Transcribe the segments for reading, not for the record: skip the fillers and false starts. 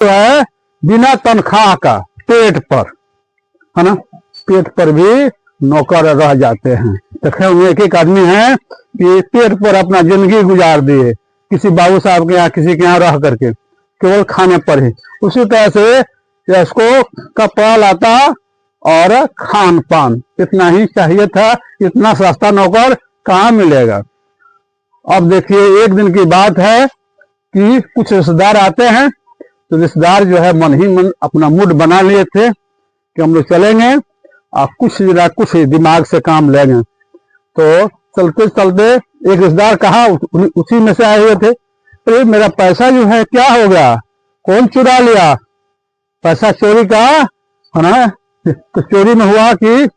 तो है बिना तनख्वाह का पेट पर, है ना, पेट पर भी नौकर रह जाते हैं। देखे हुए एक एक आदमी है कि पेट पर अपना जिंदगी गुजार दिए, किसी बाबू साहब के यहाँ, किसी के यहाँ रह करके केवल खाने पर ही। उसी तरह से इसको कपड़ा लाता और खान पान इतना ही चाहिए था। इतना सस्ता नौकर कहाँ मिलेगा। अब देखिए एक दिन की बात है कि कुछ रिश्तेदार आते हैं, तो रिश्तेदार जो है मन ही मन अपना मूड बना लिए थे कि हम लोग चलेंगे और कुछ दिमाग से काम लेंगे। तो चलते चलते एक रिश्तेदार कहा, उसी में से आए हुए थे, तो मेरा पैसा जो है क्या हो गया, कौन चुरा लिया, पैसा चोरी का है ना। तो चोरी में हुआ कि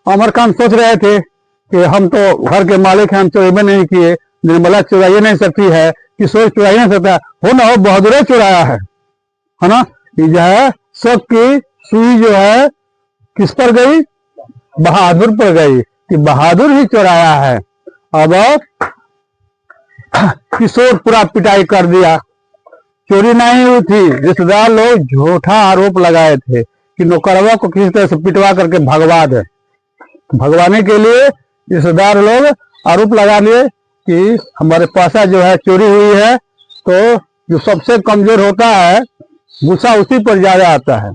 अमरकांत सोच रहे थे कि हम तो घर के मालिक हैं, हम चोरी में नहीं किए, निर्मला चुराइए नहीं सकती है, किशोर चुराइए नहीं सकता, हो ना हो बहादुर चुराया है ना। ये जो है शक की सुई जो है किस पर गई, बहादुर पर गई कि बहादुर ही चुराया है। अब किशोर पूरा पिटाई कर दिया, चोरी नहीं हुई थी। रिश्तेदार लोग झूठा आरोप लगाए थे कि नौकरवा को किसी तरह से पिटवा करके भगवा दे। भगवाने के लिए रिश्तेदार लोग आरोप लगा लिए कि हमारे पैसा जो है चोरी हुई है। तो जो सबसे कमजोर होता है गुस्सा उसी पर ज्यादा आता है।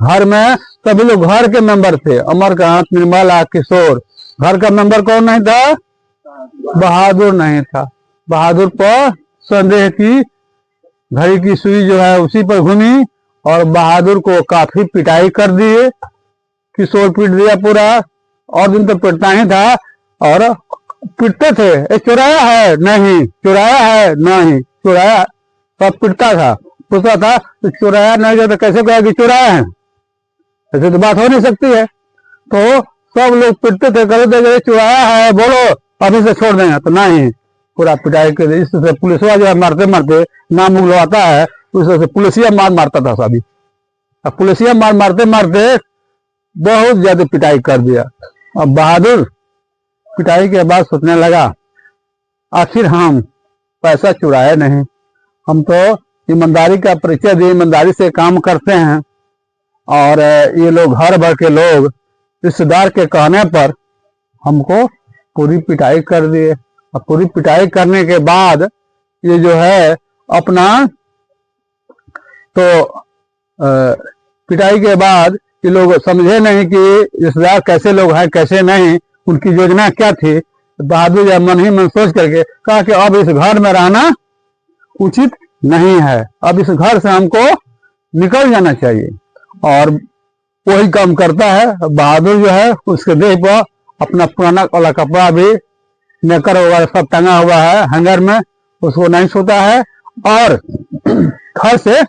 घर में सभी लोग घर के मेंबर थे, अमरकांत, निर्मला, किशोर। घर का मेंबर कौन नहीं था, बहादुर नहीं था। बहादुर पर संदेह की घड़ी की सुई जो है उसी पर घूमी और बहादुर को काफी पिटाई कर दिए। किशोर पीट दिया पूरा, और दिन तो पिटता ही था और पिटते थे, ये चुराया है नहीं, चुराया है नहीं, चुराया, सब पिटता था। पूछता था तो चुराया नहीं जाता कैसे कहा कि चुराया है, ऐसे तो बात हो नहीं सकती है। तो सब लोग पिटते थे, कहते थे चुराया है बोलो अभी से छोड़ देंगे, तो नहीं, पूरा पिटाई कर। इससे पुलिसवा जो है मारते मारते नाम उगलवाता है, उससे पुलिसिया मारता था सभी। अब पुलिसिया मारते मारते बहुत ज्यादा पिटाई कर दिया। अब बहादुर पिटाई के बाद सोचने लगा आखिर हम पैसा चुराए नहीं, हम तो ईमानदारी का परिचय दिए, ईमानदारी से काम करते हैं। और ये लोग घर भर के लोग रिश्तेदार के कहने पर हमको पूरी पिटाई कर दिए। और पूरी पिटाई करने के बाद ये जो है अपना तो पिटाई के बाद ये लोग समझे नहीं कि रिश्तेदार कैसे लोग हैं कैसे नहीं, उनकी योजना क्या थी। बहादुर या मन ही मन सोच करके कहा कि अब इस घर में रहना उचित नहीं है, अब इस घर से हमको निकल जाना चाहिए। और वही काम करता है बहादुर जो है, उसके देह पर अपना पुराना वाला कपड़ा भी नेकर वगैरह सब टंगा हुआ है हैंगर में, उसको नहीं छूता है और घर से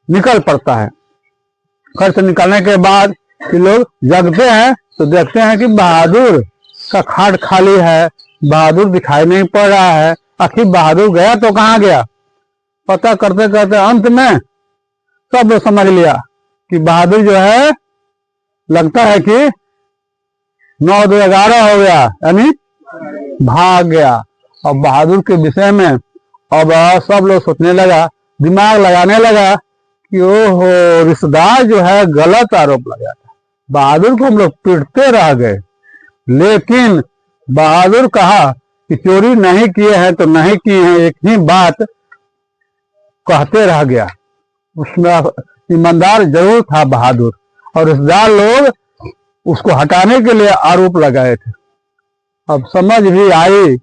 निकल पड़ता है। घर से निकलने के बाद ये लोग जगते हैं तो देखते हैं कि बहादुर का खाट खाली है, बहादुर दिखाई नहीं पड़ रहा है। आखिर बहादुर गया तो कहाँ गया, पता करते करते अंत में सब लोग समझ लिया कि बहादुर जो है लगता है कि 9-11 हो गया, यानी भाग गया। और बहादुर के विषय में अब सब लोग सोचने लगा, दिमाग लगाने लगा कि ओहो रिश्तेदार जो है गलत आरोप लगाया था, बहादुर को हम लोग पीटते रह गए। लेकिन बहादुर कहा कि चोरी नहीं किए हैं तो नहीं किए हैं, एक ही बात कहते रह गया। उसमें ईमानदार जरूर था बहादुर, और रिश्तेदार लोग उसको हटाने के लिए आरोप लगाए थे। अब समझ भी आई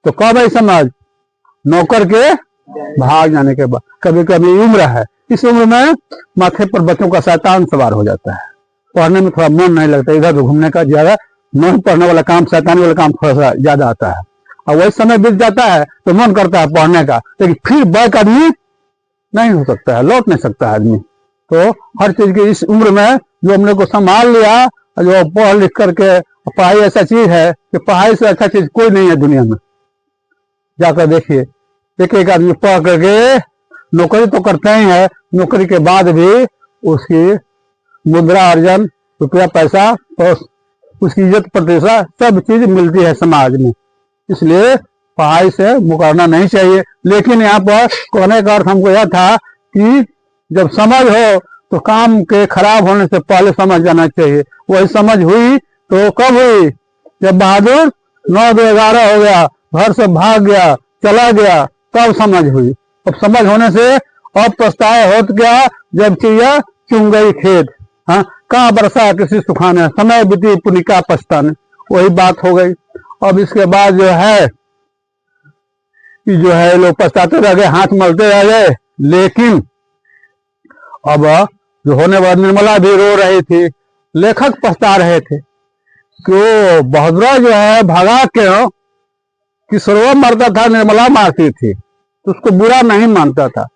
तो कब आई समझ, नौकर के भाग जाने के बाद। कभी कभी उम्र है, इस उम्र में माथे पर बच्चों का शैतान सवार हो जाता है, पढ़ने में थोड़ा मन नहीं लगता, इधर उधर घूमने का ज्यादा मन, पढ़ने वाला काम शैतानी वाला काम थोड़ा सा ज्यादा आता है। और वही समय बीत जाता है तो मन करता है पढ़ने का, लेकिन फिर बैक आदमी नहीं हो सकता है, लौट नहीं सकता है आदमी। तो हर चीज की इस उम्र में जो हमने को संभाल लिया, जो पढ़ लिख करके, पढ़ाई ऐसा चीज है कि पढ़ाई से अच्छा चीज कोई नहीं है दुनिया में। जाकर देखिए एक एक आदमी पढ़ करके नौकरी तो करते ही है, नौकरी के बाद भी उसकी मुद्रा अर्जन, रुपया पैसा, तो उसकी इज्जत प्रतिष्ठा सब चीज मिलती है समाज में। इसलिए पढ़ाई से मुकरना नहीं चाहिए। लेकिन यहाँ पर कहने का अर्थ हमको यह था कि जब समझ हो तो काम के खराब होने से पहले समझ जाना चाहिए। वही समझ हुई तो कब हुई? जब बहादुर 9-11 हो गया, घर से भाग गया, चला गया, तब समझ हुई। अब समझ होने से अब पछताए होत क्या, जब चिड़िया चुन गई खेत। हाँ, कहाँ बरसा किसी सुखाने, समय बीती पुनि का पछताने, वही बात हो गई। अब इसके बाद जो है लोग पछताते रह गए, हाथ मलते रह गए। लेकिन अब जो होने वाला, निर्मला भी रो रही थी, लेखक पछता रहे थे कि वो बहादुरा जो है भगा के किशोरवा मरता था, निर्मला मारती थी, तो उसको बुरा नहीं मानता था।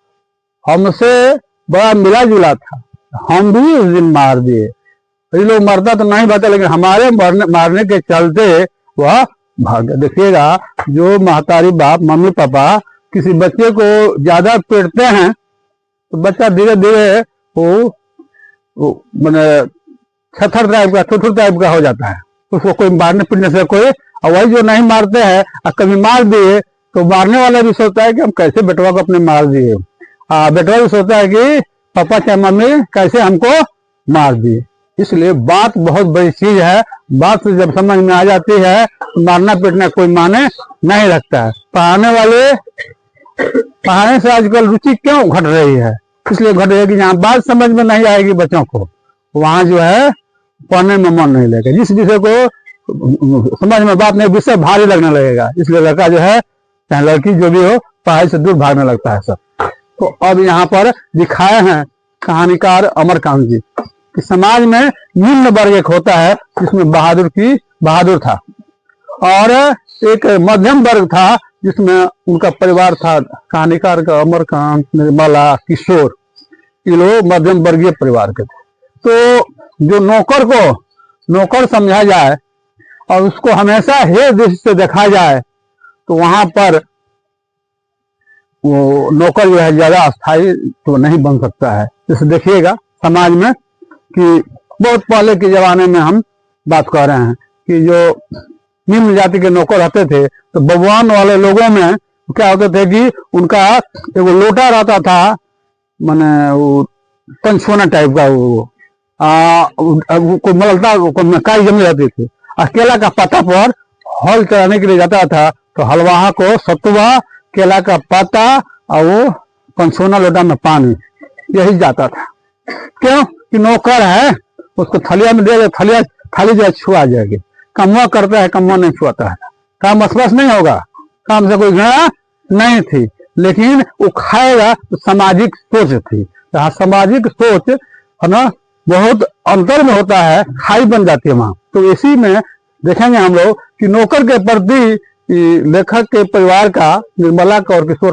हमसे बड़ा मिला जुला था, हम भी उस दिन मार दिए। ये लोग मरता तो नहीं बता, लेकिन हमारे मारने के चलते वह भाग गया। देखिएगा, जो महतारी बाप, मम्मी पापा किसी बच्चे को ज्यादा पीटते हैं तो बच्चा धीरे धीरे वो मैंने छथर टाइप का, ठुठुर टाइप का हो जाता है। उसको कोई मारने पीटने से कोई, और वही जो नहीं मारते हैं और कभी मार दिए तो मारने वाला भी सोचता है कि हम कैसे बेटवा को अपने मार दिए। बेटवा भी सोचता है कि पापा चाहे मम्मी कैसे हमको मार दिए। इसलिए बात बहुत बड़ी चीज है। बात से जब समझ में आ जाती है तो मारना पीटना कोई माने नहीं रखता है। पढ़ाने से आजकल रुचि क्यों घट रही है? इसलिए घट रही है कि जहाँ बात समझ में नहीं आएगी बच्चों को, वहां जो है पढ़ने में मन नहीं लगेगा। जिस विषय को समझ में बात नहीं, विषय भारी लगने लगेगा। इसलिए लड़का जो है चाहे लड़की जो भी हो, पढ़ाई से दूर भागने लगता है सब। तो अब यहाँ पर दिखाए हैं कहानीकार अमरकांत जी कि समाज में निम्न वर्ग एक होता है जिसमें बहादुर था, और एक मध्यम वर्ग था जिसमें उनका परिवार था। कहानीकार का अमरकांत, निर्मला, किशोर, ये लोग मध्यम वर्गीय परिवार के थे। तो जो नौकर को नौकर समझा जाए और उसको हमेशा हे दृष्टि से देखा जाए तो वहां पर वो नौकर जो है ज्यादा अस्थायी तो नहीं बन सकता है। जैसे देखिएगा समाज में कि बहुत पहले के जमाने में हम बात कर रहे हैं कि जो निम्न जाति के नौकर रहते थे तो बबुआन वाले लोगों में क्या होते थे कि उनका एक लोटा रहता था, माने वो पंचोना टाइप का, वो कोई मलता कोई काई जमी रहती थी। केला का पत्ता पर हल चलाने के लिए जाता था तो हलवाहा को सतुआ, केला का पत्ता और वो पंचोना लोटा में पानी, यही जाता था। क्यों कि नौकर है, उसको थलिया में दे, थाली जो छुआ जाएगी। कमवा करता है, कमवा नहीं छुआता है। काम स्पष्ट नहीं होगा, काम से कोई घृणा नहीं थी, लेकिन वो खाएगा तो सामाजिक सोच थी। जहाँ सामाजिक सोच है ना बहुत अंतर में होता है, खाई बन जाती है वहां। तो इसी में देखेंगे हम लोग कि नौकर के प्रति लेखक के परिवार का, निर्मला का और किशोर